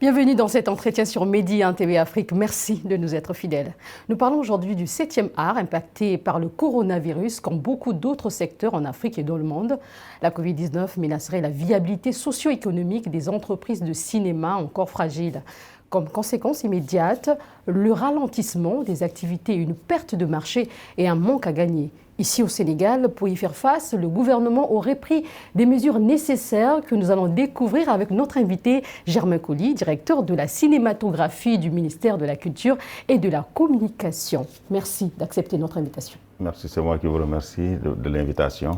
Bienvenue dans cet entretien sur Medi 1 TV Afrique. Merci de nous être fidèles. Nous parlons aujourd'hui du 7e art impacté par le coronavirus comme beaucoup d'autres secteurs en Afrique et dans le monde. La Covid-19 menacerait la viabilité socio-économique des entreprises de cinéma encore fragiles. Comme conséquence immédiate, le ralentissement des activités, une perte de marché et un manque à gagner. Ici au Sénégal, pour y faire face, le gouvernement aurait pris des mesures nécessaires que nous allons découvrir avec notre invité Germain Coly, directeur de la cinématographie du ministère de la Culture et de la Communication. Merci d'accepter notre invitation. Merci, c'est moi qui vous remercie de l'invitation.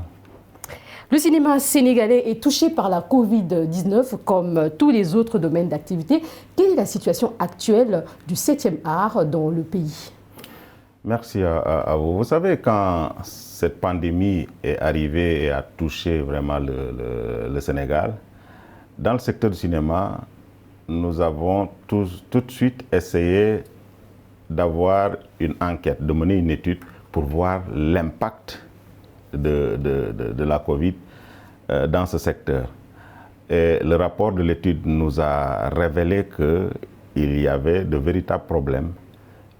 Le cinéma sénégalais est touché par la Covid-19 comme tous les autres domaines d'activité. Quelle est la situation actuelle du 7e art dans le pays ? Merci à vous. Vous savez, quand cette pandémie est arrivée et a touché vraiment le Sénégal, dans le secteur du cinéma, nous avons tout de suite essayé d'avoir une enquête, de mener une étude pour voir l'impact de la Covid dans ce secteur. Et le rapport de l'étude nous a révélé qu'il y avait de véritables problèmes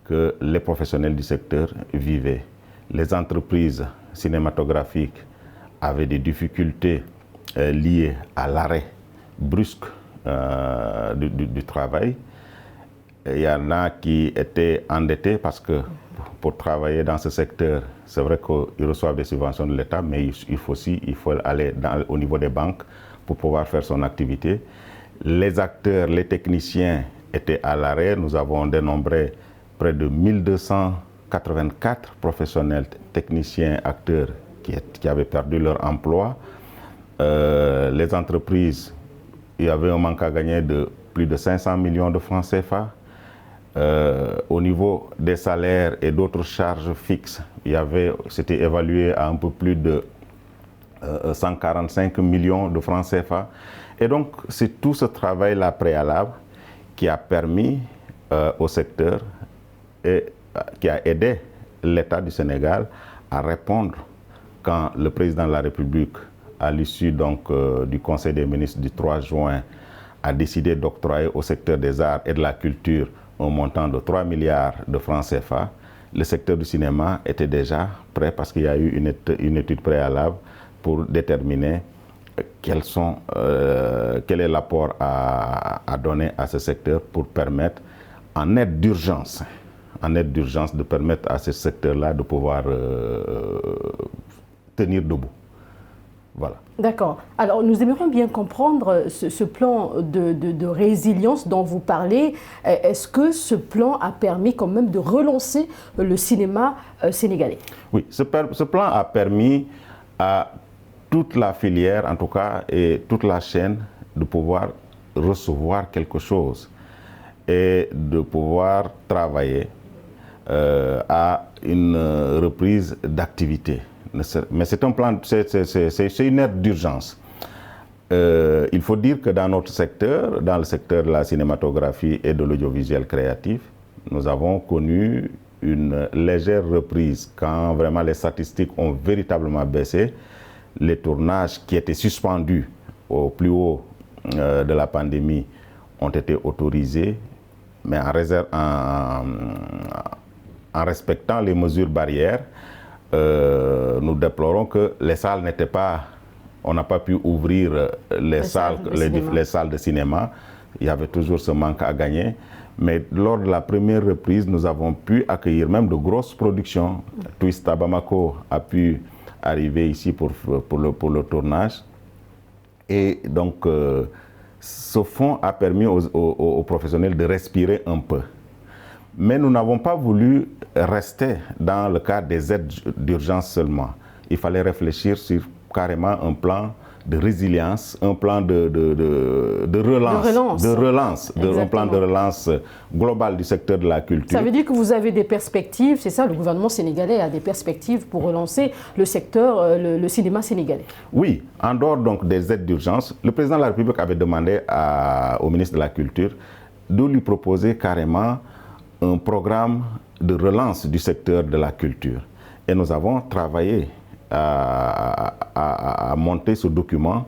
que les professionnels du secteur vivaient. Les entreprises cinématographiques avaient des difficultés liées à l'arrêt brusque du travail. Il y en a qui étaient endettés parce que pour travailler dans ce secteur, c'est vrai qu'ils reçoivent des subventions de l'État, mais il faut aller au niveau des banques pour pouvoir faire son activité. Les acteurs, les techniciens étaient à l'arrêt. Nous avons dénombré près de 1284 professionnels, techniciens, acteurs qui avaient perdu leur emploi. Les entreprises, il y avait un manque à gagner de plus de 500 millions de francs CFA. Au niveau des salaires et d'autres charges fixes, c'était évalué à un peu plus de 145 millions de francs CFA. Et donc, c'est tout ce travail-là préalable qui a permis au secteur et qui a aidé l'État du Sénégal à répondre quand le président de la République, à l'issue du Conseil des ministres du 3 juin, a décidé d'octroyer au secteur des arts et de la culture un montant de 3 milliards de francs CFA. Le secteur du cinéma était déjà prêt parce qu'il y a eu une étude préalable pour déterminer quel est l'apport à donner à ce secteur pour permettre, en aide d'urgence, de permettre à ce secteur-là de pouvoir tenir debout. Voilà. D'accord. Alors, nous aimerions bien comprendre ce plan de résilience dont vous parlez. Est-ce que ce plan a permis quand même de relancer le cinéma sénégalais? Oui, ce plan a permis à toute la filière, en tout cas, et toute la chaîne, de pouvoir recevoir quelque chose et de pouvoir travailler à une reprise d'activité. Mais c'est un plan, c'est une aide d'urgence. Il faut dire que dans notre secteur, dans le secteur de la cinématographie et de l'audiovisuel créatif, nous avons connu une légère reprise quand vraiment les statistiques ont véritablement baissé. Les tournages qui étaient suspendus au plus haut de la pandémie ont été autorisés, mais en respectant les mesures barrières. Nous déplorons que les salles n'étaient pas, on n'a pas pu ouvrir les salles de cinéma. Il y avait toujours ce manque à gagner. Mais lors de la première reprise, nous avons pu accueillir même de grosses productions. Twist à Bamako a pu arriver ici pour le tournage. Et donc, ce fonds a permis aux professionnels de respirer un peu. Mais nous n'avons pas voulu rester dans le cadre des aides d'urgence seulement. Il fallait réfléchir sur carrément un plan de résilience, un plan de relance, un plan de relance global du secteur de la culture. Ça veut dire que vous avez des perspectives, c'est ça, le gouvernement sénégalais a des perspectives pour relancer le secteur, le cinéma sénégalais. Oui, en dehors donc des aides d'urgence, le président de la République avait demandé au ministre de la Culture de lui proposer carrément un programme de relance du secteur de la culture. Et nous avons travaillé à monter ce document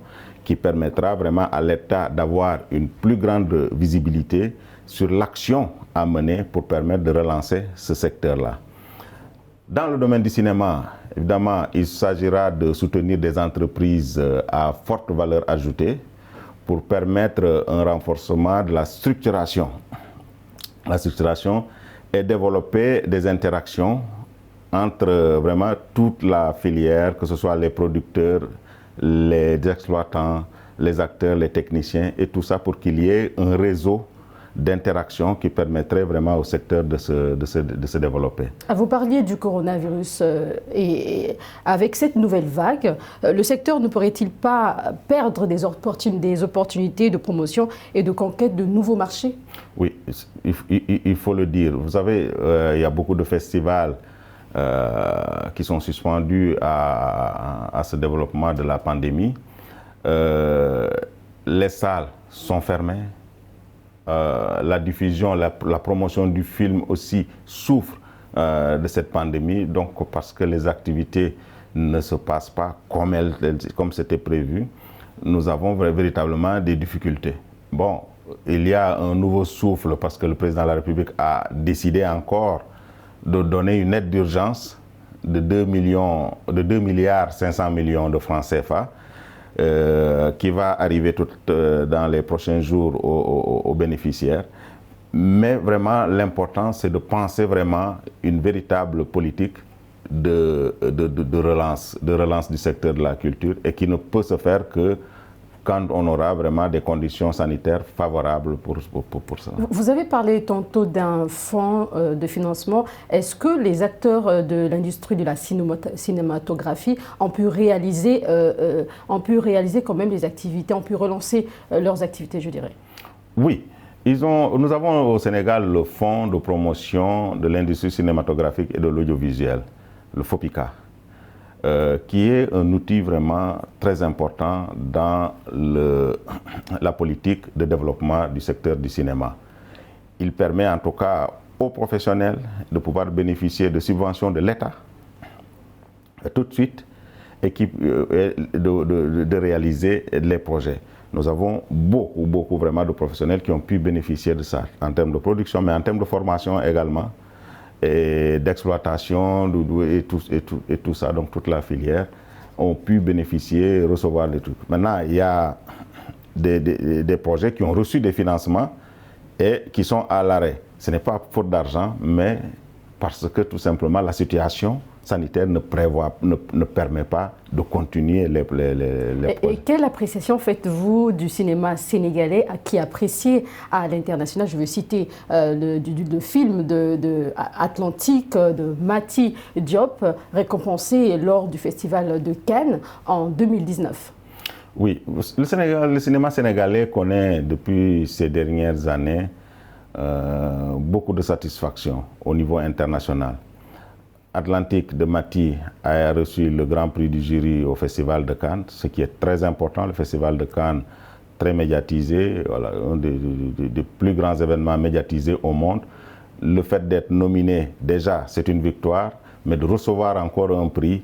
qui permettra vraiment à l'État d'avoir une plus grande visibilité sur l'action à mener pour permettre de relancer ce secteur-là. Dans le domaine du cinéma, évidemment, il s'agira de soutenir des entreprises à forte valeur ajoutée pour permettre un renforcement de la structuration. La structuration et développer des interactions entre vraiment toute la filière, que ce soit les producteurs, les exploitants, les acteurs, les techniciens et tout ça pour qu'il y ait un réseau d'interaction qui permettrait vraiment au secteur de se développer. Vous parliez du coronavirus et avec cette nouvelle vague, le secteur ne pourrait-il pas perdre des opportunités de promotion et de conquête de nouveaux marchés? Oui, il faut le dire. Vous savez, il y a beaucoup de festivals qui sont suspendus à ce développement de la pandémie. Les salles sont fermées. La diffusion, la promotion du film aussi souffre de cette pandémie, donc parce que les activités ne se passent pas comme c'était prévu, nous avons véritablement des difficultés. Bon, il y a un nouveau souffle parce que le président de la République a décidé encore de donner une aide d'urgence de 2 milliards 500 millions de francs CFA, qui va arriver dans les prochains jours aux bénéficiaires. Mais vraiment, l'important, c'est de penser vraiment une véritable politique de relance du secteur de la culture et qui ne peut se faire que quand on aura vraiment des conditions sanitaires favorables pour ça. Vous avez parlé tantôt d'un fonds de financement. Est-ce que les acteurs de l'industrie de la cinématographie ont pu réaliser quand même les activités, ont pu relancer leurs activités, je dirais? Oui. Nous avons au Sénégal le Fonds de promotion de l'industrie cinématographique et de l'audiovisuel, le FOPICA. Qui est un outil vraiment très important dans la politique de développement du secteur du cinéma. Il permet en tout cas aux professionnels de pouvoir bénéficier de subventions de l'État tout de suite et de réaliser les projets. Nous avons beaucoup vraiment de professionnels qui ont pu bénéficier de ça en termes de production, mais en termes de formation également, et d'exploitation et tout ça, donc toute la filière, ont pu bénéficier, recevoir des trucs. Maintenant, il y a des projets qui ont reçu des financements et qui sont à l'arrêt. Ce n'est pas faute d'argent, mais parce que tout simplement la situation sanitaire ne permet pas de continuer les projets. Et quelle appréciation faites-vous du cinéma sénégalais qui est apprécié à l'international? Je veux citer le film de Atlantique de Mati Diop, récompensé lors du festival de Cannes en 2019. Oui, le cinéma sénégalais connaît depuis ces dernières années beaucoup de satisfaction au niveau international. Atlantique de Mati a reçu le Grand Prix du jury au Festival de Cannes, ce qui est très important. Le Festival de Cannes, très médiatisé, voilà, un des plus grands événements médiatisés au monde. Le fait d'être nominé, déjà, c'est une victoire, mais de recevoir encore un prix,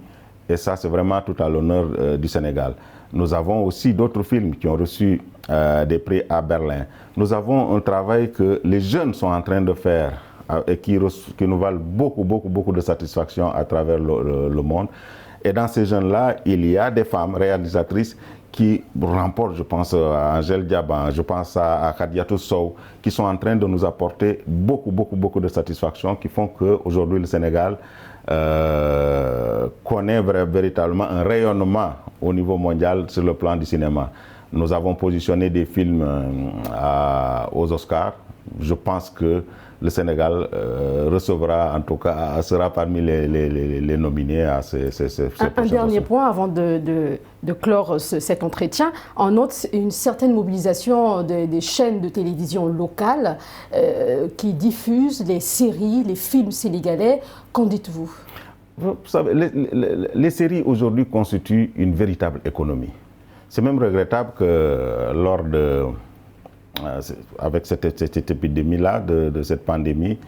et ça, c'est vraiment tout à l'honneur du Sénégal. Nous avons aussi d'autres films qui ont reçu des prix à Berlin. Nous avons un travail que les jeunes sont en train de faire et qui nous valent beaucoup de satisfaction à travers le monde. Et dans ces jeunes-là, il y a des femmes réalisatrices qui remportent, je pense à Angèle Diaban, je pense à Khadijatou Sow, qui sont en train de nous apporter beaucoup de satisfaction, qui font qu'aujourd'hui le Sénégal connaît véritablement un rayonnement au niveau mondial sur le plan du cinéma. Nous avons positionné des films aux Oscars. Je pense que le Sénégal recevra, en tout cas, sera parmi les nominés à ces Un dernier point avant de clore cet entretien. On note une certaine mobilisation des chaînes de télévision locales qui diffusent les séries, les films sénégalais. Qu'en dites-vous? Vous savez, les séries aujourd'hui constituent une véritable économie. C'est même regrettable que avec cette épidémie-là, de cette pandémie,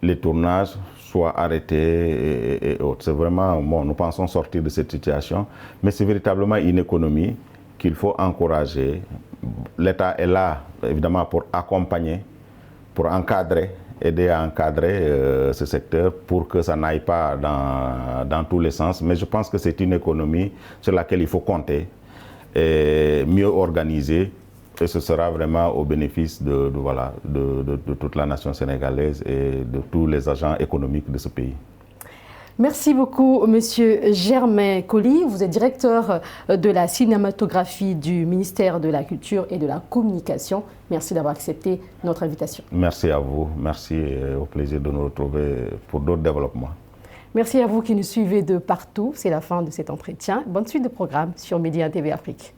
les tournages soient arrêtés et autres. C'est vraiment, bon, nous pensons sortir de cette situation, mais c'est véritablement une économie qu'il faut encourager. L'État est là, évidemment, pour accompagner, pour encadrer, aider à encadrer ce secteur pour que ça n'aille pas dans tous les sens. Mais je pense que c'est une économie sur laquelle il faut compter et mieux organiser. Et ce sera vraiment au bénéfice de toute la nation sénégalaise et de tous les agents économiques de ce pays. Merci beaucoup, Monsieur Germain Coly. Vous êtes directeur de la cinématographie du ministère de la Culture et de la Communication. Merci d'avoir accepté notre invitation. Merci à vous. Merci et au plaisir de nous retrouver pour d'autres développements. Merci à vous qui nous suivez de partout. C'est la fin de cet entretien. Bonne suite de programme sur Média TV Afrique.